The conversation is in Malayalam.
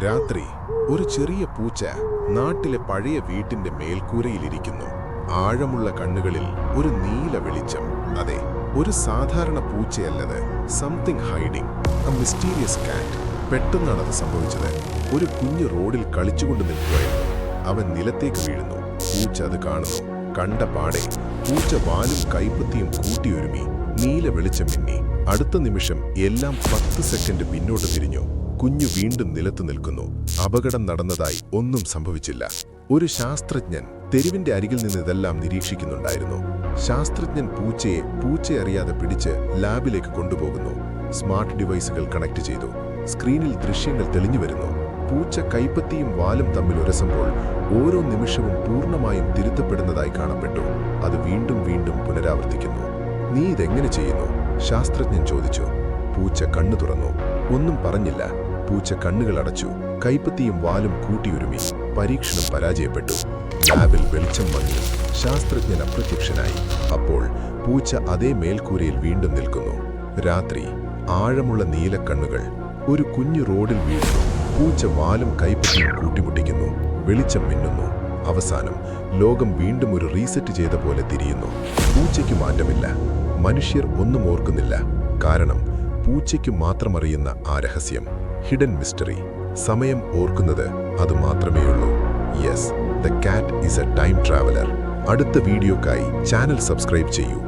രാത്രി ഒരു ചെറിയ പൂച്ച നാട്ടിലെ പഴയ വീട്ടിന്റെ മേൽക്കൂരയിലിരിക്കുന്നു. ആഴമുള്ള കണ്ണുകളിൽ ഒരു നീല വെളിച്ചം. അതെ, ഒരു സാധാരണ പൂച്ചയല്ലത്. സംതിങ് ഹൈഡിങ്, എ മിസ്റ്റീരിയസ് കാറ്റ്. പെട്ടെന്നാണത് സംഭവിച്ചത്. ഒരു കുഞ്ഞ് റോഡിൽ കളിച്ചുകൊണ്ട് നിൽക്കുകയായിരുന്നു. അവൻ നിലത്തേക്ക് വീഴുന്നു. പൂച്ച അത് കാണുന്നു. കണ്ട പാടെ പൂച്ച വാലും കൈപ്പത്തിയും കൂട്ടിയൊരുമി. നീല വെളിച്ചം മിന്നി. അടുത്ത നിമിഷം എല്ലാം 10 സെക്കൻഡ് പിന്നോട്ട് തിരിഞ്ഞു. കുഞ്ഞു വീണ്ടും നിലത്ത് നിൽക്കുന്നു. അപകടം നടന്നതായി ഒന്നും സംഭവിച്ചില്ല. ഒരു ശാസ്ത്രജ്ഞൻ തെരുവിന്റെ അരികിൽ നിന്ന് ഇതെല്ലാം നിരീക്ഷിക്കുന്നുണ്ടായിരുന്നു. ശാസ്ത്രജ്ഞൻ പൂച്ചയെ അറിയാതെ പിടിച്ച് ലാബിലേക്ക് കൊണ്ടുപോകുന്നു. സ്മാർട്ട് ഡിവൈസുകൾ കണക്ട് ചെയ്തു. സ്ക്രീനിൽ ദൃശ്യങ്ങൾ തെളിഞ്ഞു വരുന്നു. പൂച്ച കൈപ്പത്തിയും വാലും തമ്മിൽ ഉരസുമ്പോൾ ഓരോ നിമിഷവും പൂർണ്ണമായും തിരുത്തപ്പെടുന്നതായി കാണപ്പെട്ടു. അത് വീണ്ടും വീണ്ടും പുനരാവർത്തിക്കുന്നു. നീ ഇതെങ്ങനെ ചെയ്യുന്നു? ശാസ്ത്രജ്ഞൻ ചോദിച്ചു. പൂച്ച കണ്ണു തുറന്നു. ഒന്നും പറഞ്ഞില്ല. പൂച്ച കണ്ണുകൾ അടച്ചു. കൈപ്പത്തിയും വാലും കൂട്ടിയൊരുമി. പരീക്ഷണം പരാജയപ്പെട്ടു. ലാബിൽ വെളിച്ചം വന്നു. ശാസ്ത്രജ്ഞൻ അപ്രത്യക്ഷനായി. അപ്പോൾ പൂച്ച അതേ മേൽക്കൂരയിൽ വീണ്ടും നിൽക്കുന്നു. രാത്രി, ആഴമുള്ള നീലക്കണ്ണുകൾ. ഒരു കുഞ്ഞു റോഡിൽ വീഴുന്നു. പൂച്ച വാലും കൈപ്പത്തിയും കൂട്ടിമുട്ടിക്കുന്നു. വെളിച്ചം മിന്നുന്നു. അവസാനം ലോകം വീണ്ടും ഒരു റീസെറ്റ് ചെയ്ത പോലെ തിരിയുന്നു. പൂച്ചയ്ക്ക് മാറ്റമില്ല. മനുഷ്യർ ഒന്നും ഓർക്കുന്നില്ല. കാരണം പൂച്ചയ്ക്ക് മാത്രം അറിയുന്ന ആ രഹസ്യം, ഹിഡൻ മിസ്റ്ററി. സമയം ഓർക്കുന്നത് അത് മാത്രമേയുള്ളൂ. Yes, the cat is A time traveller. അടുത്ത വീഡിയോക്കായി ചാനൽ സബ്സ്ക്രൈബ് ചെയ്യൂ.